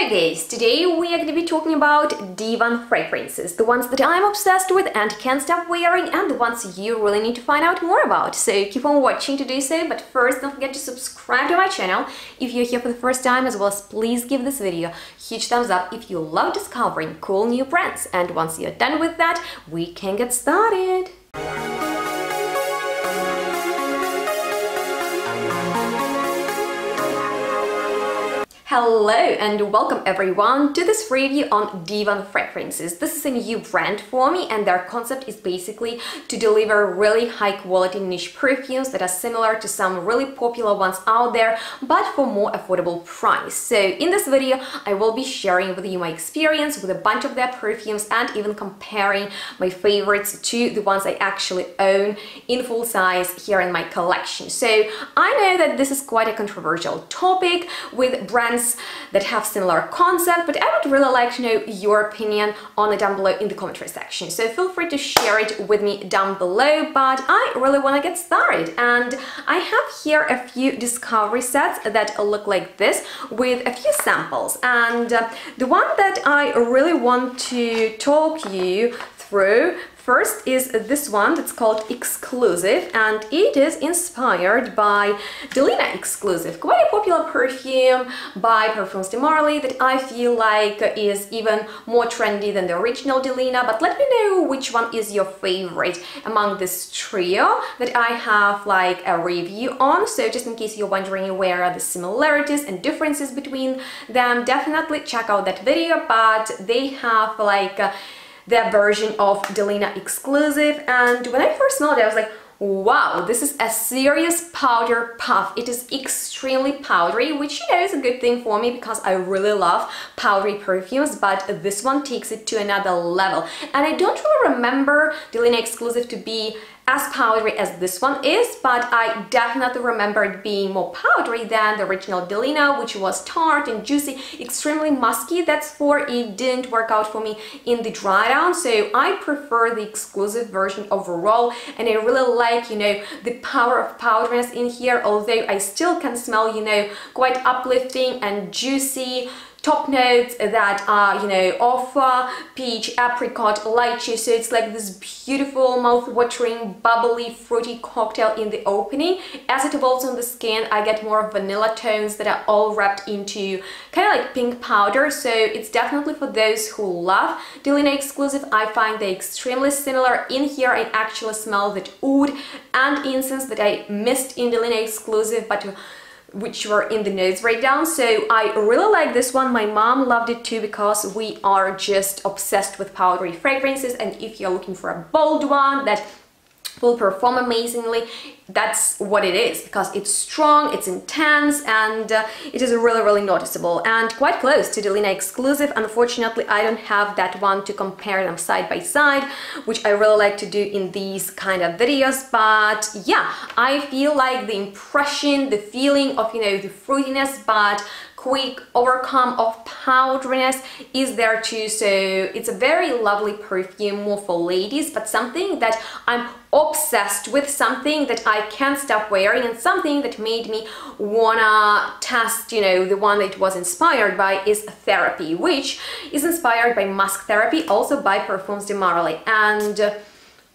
Hello guys, today we are going to be talking about Diwan fragrances, the ones that I'm obsessed with and can't stop wearing, and the ones you really need to find out more about. So keep on watching to do so, but first don't forget to subscribe to my channel if you're here for the first time, as well as please give this video a huge thumbs up if you love discovering cool new brands. And once you're done with that, we can get started. Hello and welcome everyone to this review on Diwan fragrances. This is a new brand for me, and their concept is basically to deliver really high quality niche perfumes that are similar to some really popular ones out there, but for more affordable price. So in this video I will be sharing with you my experience with a bunch of their perfumes and even comparing my favorites to the ones I actually own in full size here in my collection. So I know that this is quite a controversial topic with brands that have similar concept, but I would really like to know your opinion on it down below in the commentary section. So feel free to share it with me down below, but I really want to get started. And I have here a few discovery sets that look like this with a few samples. And the one that I really want to talk you through first is this one that's called Exclusive, and it is inspired by Delina Exclusive, quite a popular perfume by Parfums de Marly that I feel like is even more trendy than the original Delina. But let me know which one is your favorite among this trio that I have like a review on. So just in case you're wondering where are the similarities and differences between them, definitely check out that video. But they have like their version of Delina Exclusive, and when I first smelled it I was like, wow, this is a serious powder puff. It is extremely powdery, which you know is a good thing for me because I really love powdery perfumes, but this one takes it to another level. And I don't really remember Delina Exclusive to be as powdery as this one is, but I definitely remember it being more powdery than the original Delina, which was tart and juicy, extremely musky. That's for it didn't work out for me in the dry down, so I prefer the Exclusive version overall, and I really like, you know, the power of powderiness in here, although I still can smell, you know, quite uplifting and juicy top notes that are, you know, of peach, apricot, lychee. So it's like this beautiful, mouth-watering, bubbly, fruity cocktail in the opening. As it evolves on the skin, I get more vanilla tones that are all wrapped into kind of like pink powder. So it's definitely for those who love Delina Exclusive. I find they're extremely similar. In here, I actually smell that oud and incense that I missed in Delina Exclusive, but which were in the nose right down. So I really like this one. My mom loved it too because we are just obsessed with powdery fragrances, and if you're looking for a bold one that will perform amazingly, that's what it is, because it's strong, it's intense, and it is really noticeable and quite close to Delina Exclusive. Unfortunately, I don't have that one to compare them side by side, which I really like to do in these kind of videos. But yeah, I feel like the impression, the feeling of, you know, the fruitiness but quick overcome of powderiness is there too. So it's a very lovely perfume, more for ladies, but something that I'm obsessed with, something that I can't stop wearing, and something that made me wanna test, you know, the one that it was inspired by is Therapy, which is inspired by Musk Therapy, also by Parfums de Marly. And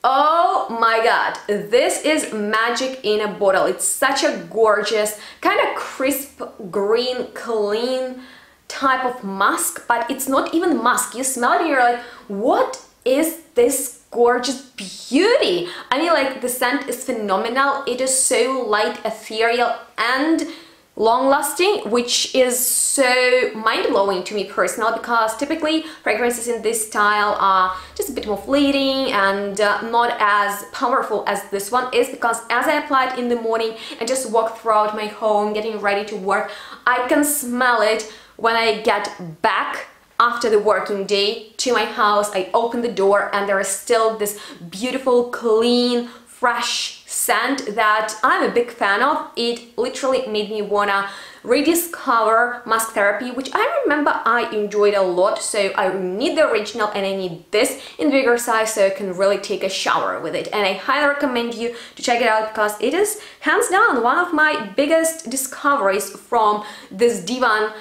oh my god, this is magic in a bottle. It's such a gorgeous, kind of crisp, green, clean type of musk, but it's not even musk. You smell it and you're like, what is this gorgeous beauty? I mean, like, the scent is phenomenal. It is so light, ethereal, and long-lasting, which is so mind-blowing to me personally, because typically fragrances in this style are just a bit more fleeting and not as powerful as this one is, because as I apply it in the morning and just walk throughout my home getting ready to work, I can smell it when I get back after the working day to my house. I open the door and there is still this beautiful, clean, fresh scent that I'm a big fan of. It literally made me wanna rediscover Musk Therapy, which I remember I enjoyed a lot. So I need the original and I need this in bigger size so I can really take a shower with it. And I highly recommend you to check it out because it is hands down one of my biggest discoveries from this Diwan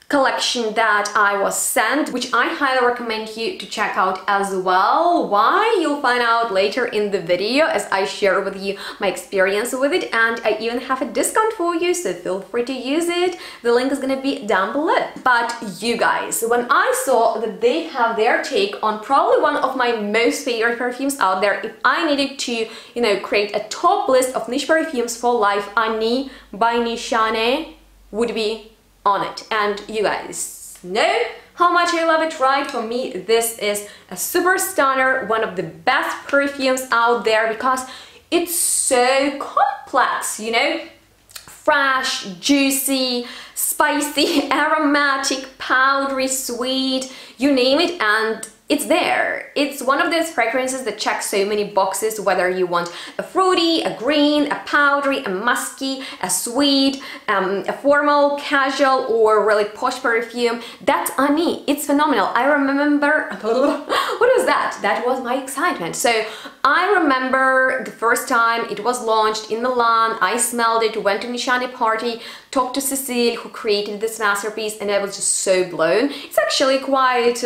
collection that I was sent, which I highly recommend you to check out as well. Why? You'll find out later in the video as I share with you my experience with it, and I even have a discount for you, so feel free to use it. The link is gonna be down below. But you guys, when I saw that they have their take on probably one of my most favorite perfumes out there, if I needed to, you know, create a top list of niche perfumes for life, Annie by Nishane would be on it. And you guys know how much I love it, right? For me, this is a super stunner, one of the best perfumes out there because it's so complex, you know? Fresh, juicy, spicy, aromatic, powdery, sweet, you name it, and it's there. It's one of those fragrances that checks so many boxes, whether you want a fruity, a green, a powdery, a musky, a sweet, a formal, casual, or really posh perfume. That's Annie. It's phenomenal. I remember, what was that? That was my excitement. So I remember the first time it was launched in Milan, I smelled it, went to Nishane party, talked to Cecile who created this masterpiece, and I was just so blown. It's actually quite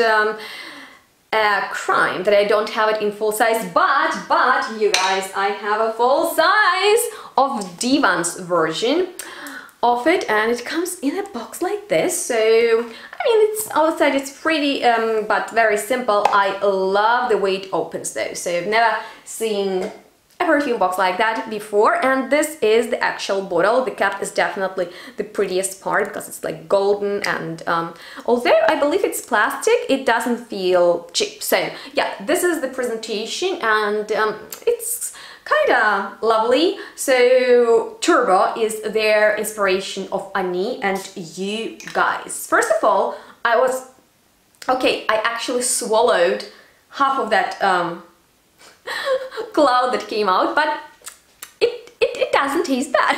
a crime that I don't have it in full size, but you guys, I have a full size of Diwan's version of it, and it comes in a box like this. So I mean, it's outside, it's pretty but very simple. I love the way it opens though, so I've never seen a perfume box like that before. And this is the actual bottle. The cap is definitely the prettiest part because it's like golden, and although I believe it's plastic, it doesn't feel cheap. So yeah, this is the presentation, and it's kind of lovely. So Turbo is their inspiration of Annie, and you guys, first of all, I actually swallowed half of that cloud that came out, but it doesn't taste bad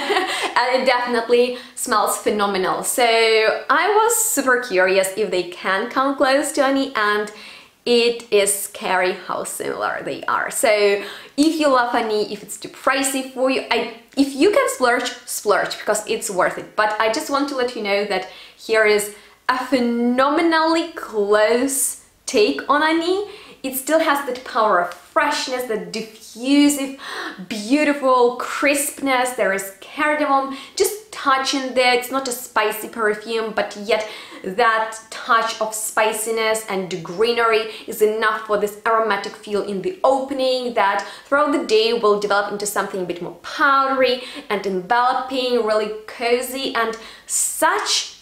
and it definitely smells phenomenal. So I was super curious if they can come close to Annie, and it is scary how similar they are. So if you love Annie, if it's too pricey for you, if you can splurge because it's worth it. But I just want to let you know that here is a phenomenally close take on Annie. It still has that power of freshness, that diffusive, beautiful crispness. There is cardamom, just touch in there. It's not a spicy perfume, but yet that touch of spiciness and greenery is enough for this aromatic feel in the opening that throughout the day will develop into something a bit more powdery and enveloping, really cozy, and such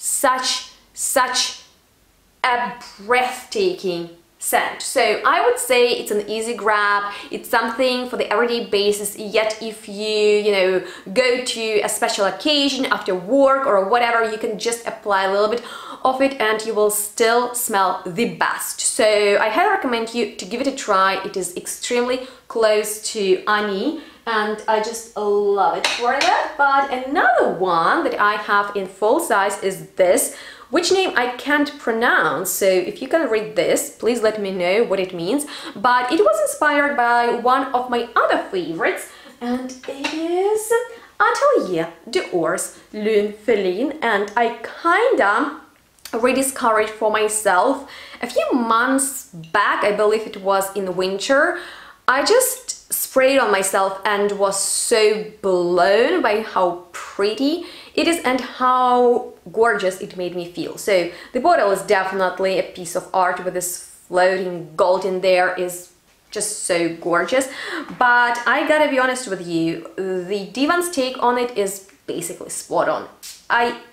a breathtaking scent. So I would say it's an easy grab. It's something for the everyday basis, yet if you know, go to a special occasion after work or whatever, you can just apply a little bit of it and you will still smell the best. So I highly recommend you to give it a try. It is extremely close to Annie, and I just love it for that. But another one that I have in full size is this, which name I can't pronounce, so if you can read this, please let me know what it means. But it was inspired by one of my other favorites, and it is Atelier d'Ors Lune Feline, and I kinda rediscovered it for myself a few months back. I believe it was in winter. I just sprayed on myself and was so blown by how pretty it is and how gorgeous it made me feel. So the bottle is definitely a piece of art with this floating gold in there, is just so gorgeous. But I gotta be honest with you, the Diwan's take on it is basically spot on.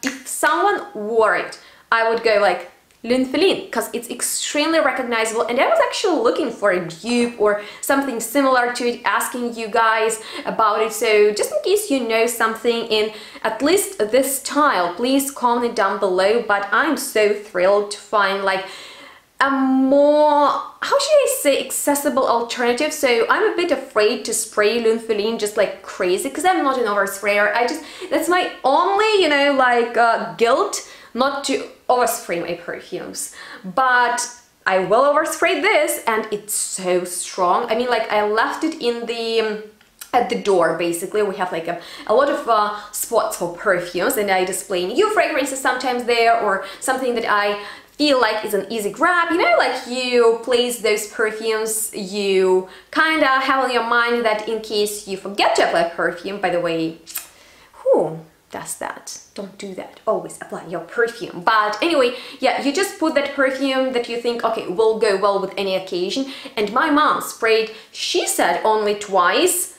If someone wore it, I would go like Lune Feline, because it's extremely recognizable, and I was actually looking for a dupe or something similar to it, asking you guys about it. So just in case you know something in at least this style, please comment it down below. But I'm so thrilled to find like a more, how should I say, accessible alternative. So I'm a bit afraid to spray Lune Feline just like crazy because I'm not an oversprayer. That's my only, you know, like guilt, not to overspray my perfumes. But I will overspray this, and it's so strong. I mean, like, I left it in the at the door. Basically, we have like a lot of spots for perfumes, and I display new fragrances sometimes there, or something that I feel like is an easy grab, you know, like you place those perfumes you kind of have on your mind that in case you forget to apply perfume. By the way, who does that? Don't do that. Always apply your perfume. But anyway, yeah, you just put that perfume that you think, okay, will go well with any occasion. And my mom sprayed, she said, only twice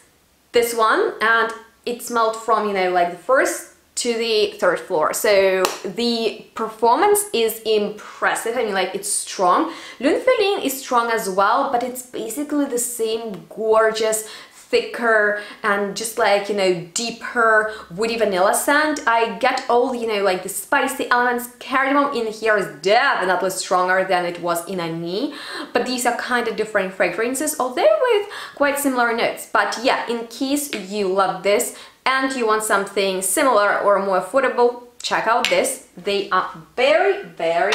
this one, and it smelled from, you know, like the first to the third floor. So the performance is impressive. I mean, like, it's strong. L'Unfeline is strong as well, but it's basically the same gorgeous, thicker, and just like, you know, deeper woody vanilla scent. I get all, you know, like the spicy elements. Cardamom in here is definitely stronger than it was in Annie, but these are kind of different fragrances, although with quite similar notes. But yeah, in case you love this and you want something similar or more affordable, check out this. They are very, very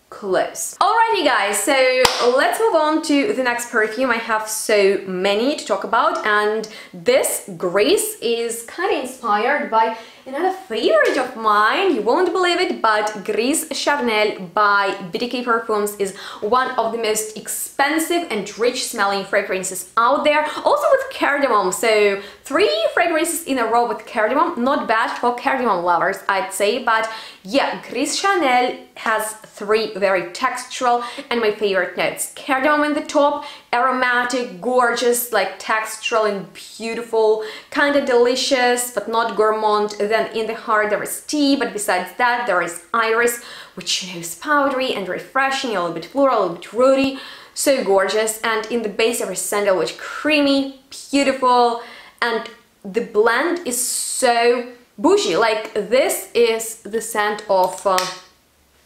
close. Alrighty guys, so let's move on to the next perfume. I have so many to talk about, and this Grace is kind of inspired by another favorite of mine. You won't believe it, but Grise Charnel by BDK Perfumes is one of the most expensive and rich smelling fragrances out there, also with cardamom. So 3 fragrances in a row with cardamom, not bad for cardamom lovers, I'd say. But yeah, Grise Charnel has 3 very textural and my favorite notes. Cardamom in the top, aromatic, gorgeous, like textural and beautiful, kind of delicious but not gourmand. Then in the heart there is tea, but besides that there is iris, which, you know, is powdery and refreshing, a little bit floral, a little bit rooty, so gorgeous. And in the base there is sandalwood, creamy, beautiful, and the blend is so bougie. Like, this is the scent of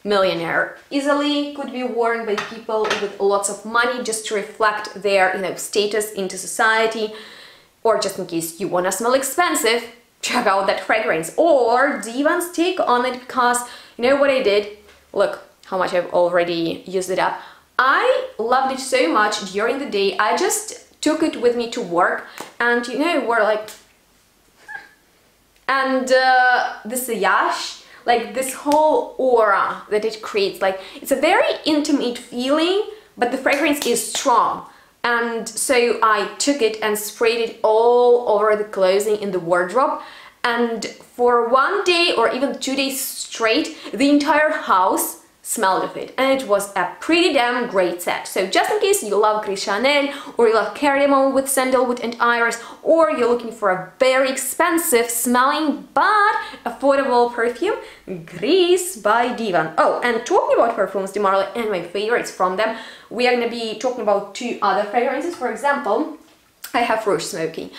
millionaire. Easily could be worn by people with lots of money just to reflect their, you know, status into society, or just in case you want to smell expensive, check out that fragrance. Or Diwan's take on it, because you know what I did? Look how much I've already used it up. I loved it so much during the day. I just took it with me to work, and you know, we're like, and the sillage, like this whole aura that it creates, like, it's a very intimate feeling, but the fragrance is strong. And so I took it and sprayed it all over the clothing in the wardrobe, and for 1 day or even 2 days straight, the entire house smelled of it, and it was a pretty damn great set. So just in case you love Grise Charnel, or you love cardamom with sandalwood and iris, or you're looking for a very expensive smelling but affordable perfume, Grise by Diwan. Oh, and talking about Parfums de Marly and my favorites from them, we are going to be talking about 2 other fragrances. For example, I have Rouge Smoky.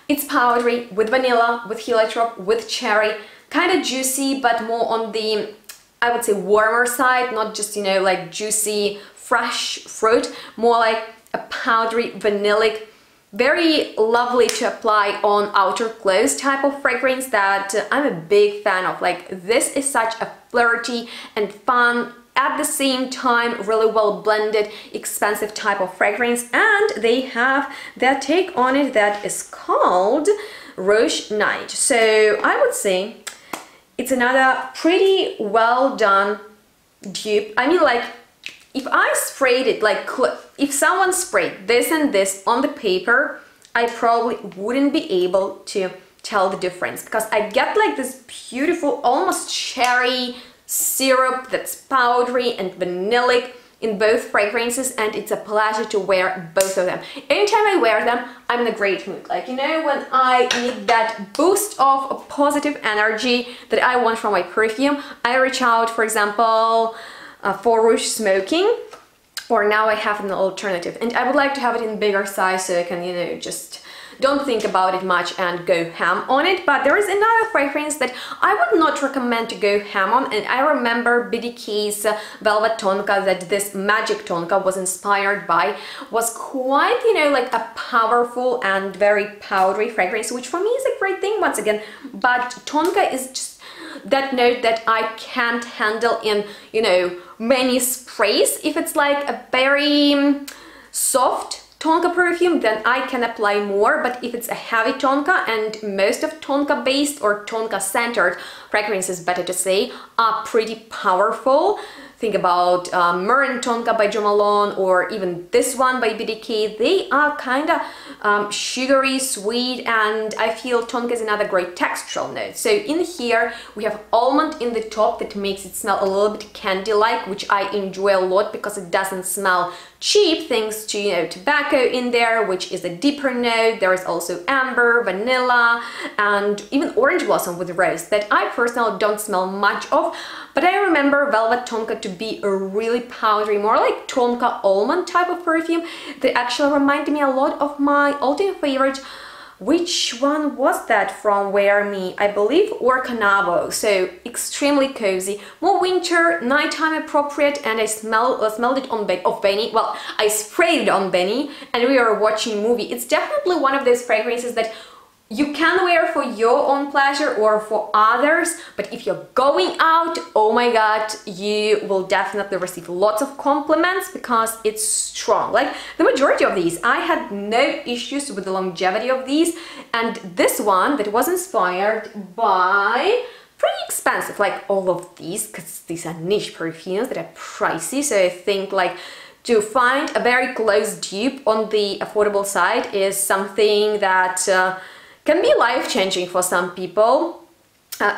It's powdery with vanilla, with heliotrope, with cherry, kind of juicy, but more on the, I would say, warmer side, not just, you know, like juicy, fresh fruit, more like a powdery, vanillic, very lovely to apply on outer clothes type of fragrance that I'm a big fan of. Like, this is such a flirty and fun, at the same time really well blended, expensive type of fragrance, and they have their take on it that is called Rouge Night. So I would say it's another pretty well done dupe. I mean, like, if I sprayed it, like, if someone sprayed this and this on the paper, I probably wouldn't be able to tell the difference, because I get like this beautiful, almost cherry syrup that's powdery and vanillic in both fragrances, and it's a pleasure to wear both of them. Anytime I wear them, I'm in a great mood. Like, you know, when I need that boost of positive energy that I want from my perfume, I reach out, for example, for Rouge Smoking, or now I have an alternative, and I would like to have it in bigger size so I can, you know, just don't think about it much and go ham on it. But there is another fragrance that I would not recommend to go ham on, and I remember BDK's Velvet Tonka that this Magic Tonka was inspired by, was quite, you know, like a powerful and very powdery fragrance, which for me is a great thing once again, but Tonka is just that note that I can't handle in, you know, many sprays. If it's like a very soft Tonka perfume, then I can apply more, but if it's a heavy Tonka, and most of Tonka based or Tonka centered fragrances, better to say, are pretty powerful. Think about Meringue Tonka by Jo Malone, or even this one by BDK. They are kind of sugary, sweet, and I feel Tonka is another great textural note. So in here we have almond in the top that makes it smell a little bit candy-like, which I enjoy a lot because it doesn't smell cheap, thanks to, you know, tobacco in there, which is a deeper note. There is also amber, vanilla, and even orange blossom with rose that I personally don't smell much of. But I remember Velvet Tonka to be a really powdery, more like Tonka almond type of perfume. They actually reminded me a lot of my all-time favorite. Which one was that from Wear Me? I believe Orcanavo. So extremely cozy, more winter, nighttime appropriate, and I smelled it on Benny. Well, I sprayed it on Benny, and we were watching a movie. It's definitely one of those fragrances that you can wear for your own pleasure or for others, but if you're going out, oh my god, you will definitely receive lots of compliments because it's strong. Like the majority of these, I had no issues with the longevity of these, and this one that was inspired by pretty expensive, like all of these, because these are niche perfumes that are pricey, so I think like to find a very close dupe on the affordable side is something that can be life-changing for some people.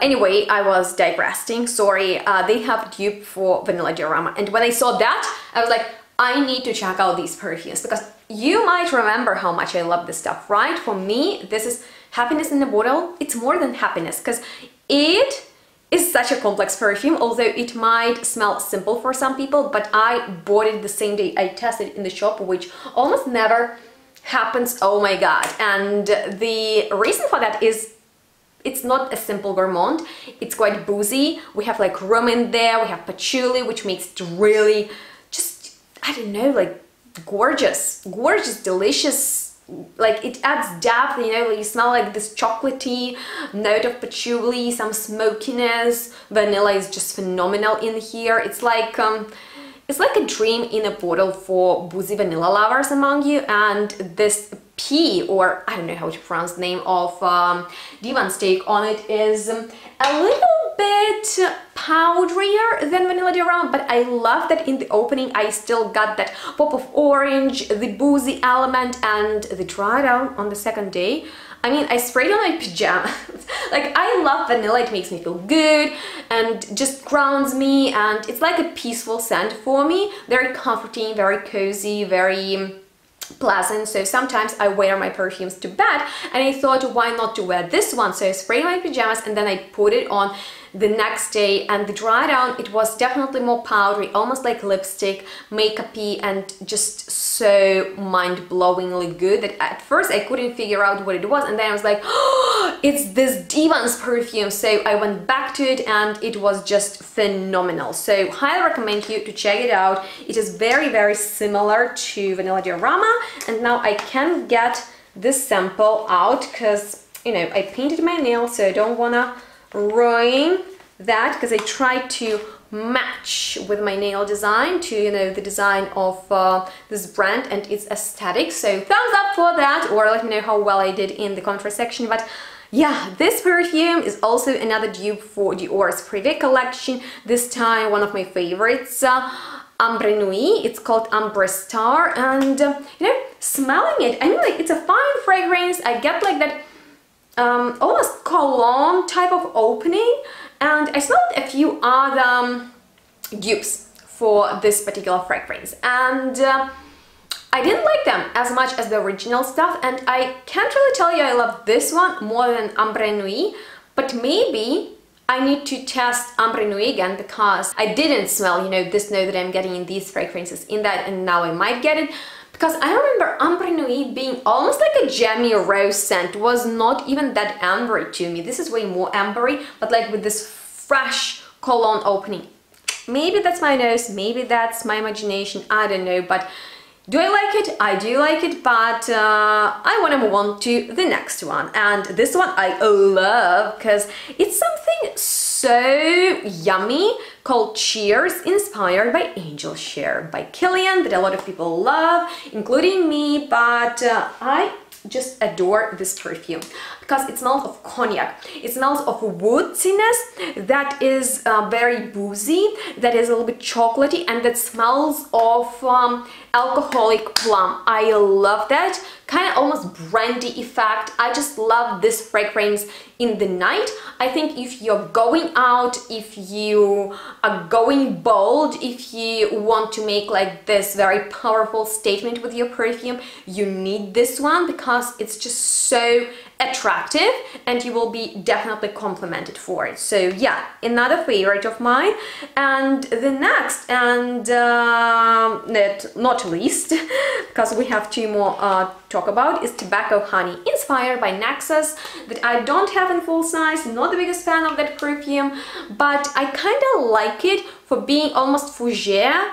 Anyway, I was digressing, sorry. They have dupe for Vanilla Diorama, and when I saw that, I was like, I need to check out these perfumes, because you might remember how much I love this stuff, right? For me, this is happiness in a bottle. It's more than happiness, because it is such a complex perfume, although it might smell simple for some people, but I bought it the same day I tested it in the shop, which almost never happens. Oh my god. And the reason for that is it's not a simple gourmand, it's quite boozy. We have like rum in there, we have patchouli, which makes it really just, I don't know, like gorgeous, delicious. Like it adds depth, you know, you smell like this chocolatey note of patchouli, some smokiness. Vanilla is just phenomenal in here. It's like a dream in a bottle for boozy vanilla lovers among you. And this P, or I don't know how to pronounce the name of Diwan's take on it, is a little bit powderier than Vanilla Diorama, but I love that in the opening I still got that pop of orange, the boozy element, and the dry down on the second day. I mean, I sprayed on my pajamas. Like, I love vanilla, it makes me feel good and just grounds me, and it's like a peaceful scent for me. Very comforting, very cozy, very pleasant. So sometimes I wear my perfumes to bed, and I thought, why not to wear this one? So I sprayed my pajamas and then I put it on the next day, and the dry down, it was definitely more powdery, almost like lipstick, makeup-y, and just so mind-blowingly good that at first I couldn't figure out what it was, and then I was like, oh, it's this Diwan's perfume. So I went back to it and it was just phenomenal. So highly recommend you to check it out. It is very, very similar to Vanilla Diorama, and now I can get this sample out because, you know, I painted my nails, so I don't wanna ruin that, because I try to match with my nail design to, you know, the design of this brand and its aesthetic. So thumbs up for that, or let me know how well I did in the contrast section. But yeah, this perfume is also another dupe for Dior's Privé collection, this time one of my favorites, Ambre Nuit. It's called Ambre Star, and you know, smelling it, I mean, like, it's a fine fragrance. I get like that almost cologne type of opening, and I smelled a few other dupes for this particular fragrance, and I didn't like them as much as the original stuff, and I can't really tell you I love this one more than Ambre Nuit, but maybe I need to test Ambre Nuit again, because I didn't smell, you know, this note that I'm getting in these fragrances in that, and now I might get it. Because I remember Ambre Nuit being almost like a jammy rose scent. It was not even that ambery to me. This is way more ambery, but like with this fresh cologne opening. Maybe that's my nose, maybe that's my imagination, I don't know, but do I like it? I do like it, but I want to move on to the next one. And this one I love because it's something so yummy, called Cheers, inspired by Angel Share by Kilian, that a lot of people love, including me, but I just adore this perfume because it smells of cognac. It smells of woodiness that is very boozy, that is a little bit chocolatey, and that smells of alcoholic plum. I love that. Kind of almost brandy effect. I just love this fragrance in the night. I think if you're going out, if you are going bold, if you want to make like this very powerful statement with your perfume, you need this one because it's just so attractive and you will be definitely complimented for it. So yeah, another favorite of mine. And the next, and not least, because we have two more talk about, is Tobacco Honey, inspired by Nexus, that I don't have in full size. Not the biggest fan of that perfume, but I kind of like it for being almost fougere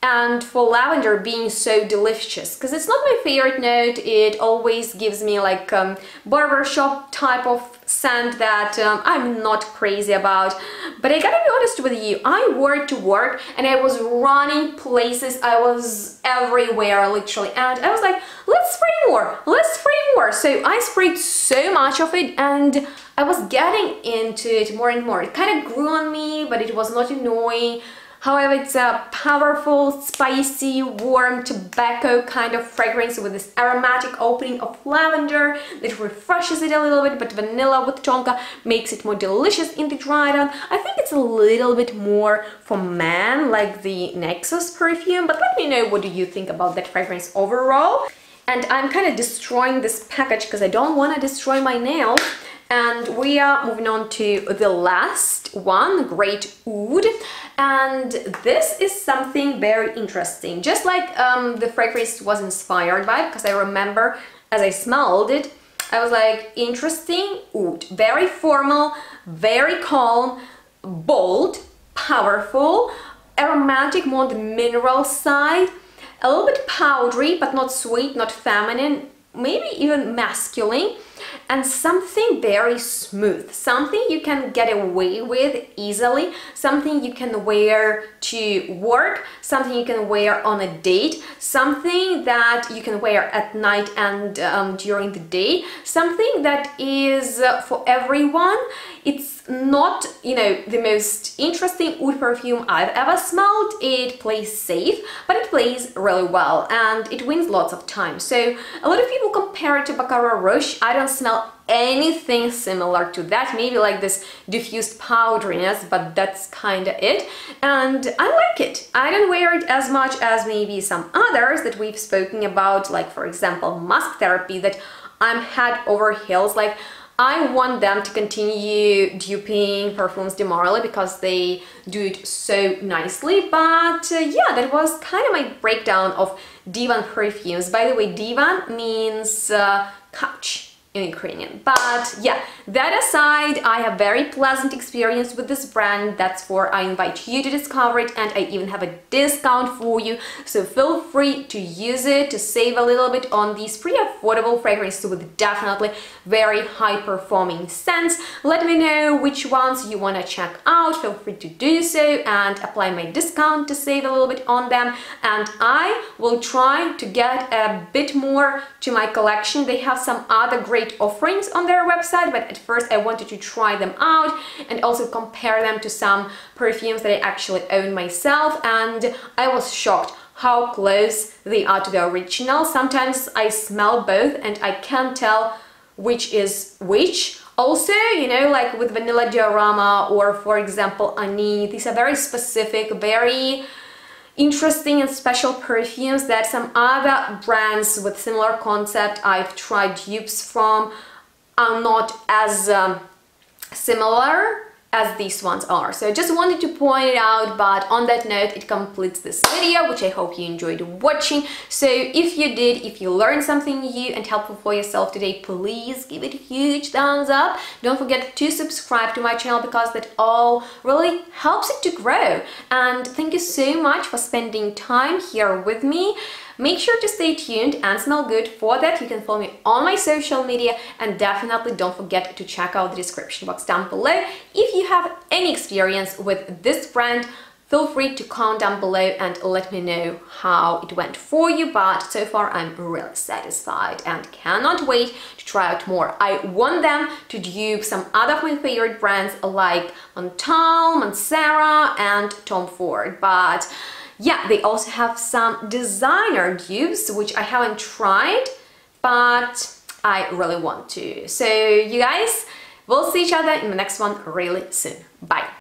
and for lavender being so delicious, because it's not my favorite note. It always gives me like barbershop type of scent that I'm not crazy about. But I gotta be honest with you, I wore it to work and I was running places, I was everywhere literally, and I was like, let's spray more, let's spray more. So I sprayed so much of it and I was getting into it more and more. It kind of grew on me, but it was not annoying. However, it's a powerful, spicy, warm tobacco kind of fragrance with this aromatic opening of lavender that refreshes it a little bit, but vanilla with tonka makes it more delicious in the dry down. I think it's a little bit more for men, like the Nexus perfume, but let me know what do you think about that fragrance overall. And I'm kind of destroying this package because I don't want to destroy my nails. And we are moving on to the last one, Great Oud. And this is something very interesting, just like the fragrance was inspired by, because I remember as I smelled it, I was like, interesting oud, very formal, very calm, bold, powerful, aromatic, more on the mineral side, a little bit powdery, but not sweet, not feminine, maybe even masculine, and something very smooth, something you can get away with easily, something you can wear to work, something you can wear on a date, something that you can wear at night and during the day, something that is for everyone. It's not, you know, the most interesting oud perfume I've ever smelled. It plays safe, but it plays really well and it wins lots of time. So a lot of people compare it to Baccarat Rouge. I don't smell anything similar to that, maybe like this diffused powderiness, but that's kind of it, and I like it. I don't wear it as much as maybe some others that we've spoken about, like for example Musk Therapy, that I'm head over heels. Like, I want them to continue duping Parfums de Marly because they do it so nicely. But yeah, that was kind of my breakdown of Diwan perfumes. By the way, Diwan means couch in Ukrainian. But yeah, that aside, I have very pleasant experience with this brand. That's for I invite you to discover it, and I even have a discount for you, so feel free to use it to save a little bit on these pretty affordable fragrances with definitely very high performing scents. Let me know which ones you want to check out, feel free to do so and apply my discount to save a little bit on them, and I will try to get a bit more to my collection. They have some other great offerings on their website, but at first I wanted to try them out and also compare them to some perfumes that I actually own myself, and I was shocked how close they are to the original. Sometimes I smell both and I can't tell which is which. Also, you know, like with Vanilla Diorama or for example Ani, these are very specific, very interesting and special perfumes that some other brands with similar concept I've tried dupes from are not as similar as these ones are. So I just wanted to point it out, but on that note, it completes this video, which I hope you enjoyed watching. So if you did, if you learned something new and helpful for yourself today, please give it a huge thumbs up. Don't forget to subscribe to my channel because that all really helps it to grow. And thank you so much for spending time here with me. Make sure to stay tuned and smell good. For that, you can follow me on my social media, and definitely don't forget to check out the description box down below. If you have any experience with this brand, feel free to comment down below and let me know how it went for you, but so far I'm really satisfied and cannot wait to try out more. I want them to dupe some other of my favorite brands like Montal, Mancera and Tom Ford, but yeah, they also have some designer dupes which I haven't tried, but I really want to. So you guys, we'll see each other in the next one really soon. Bye!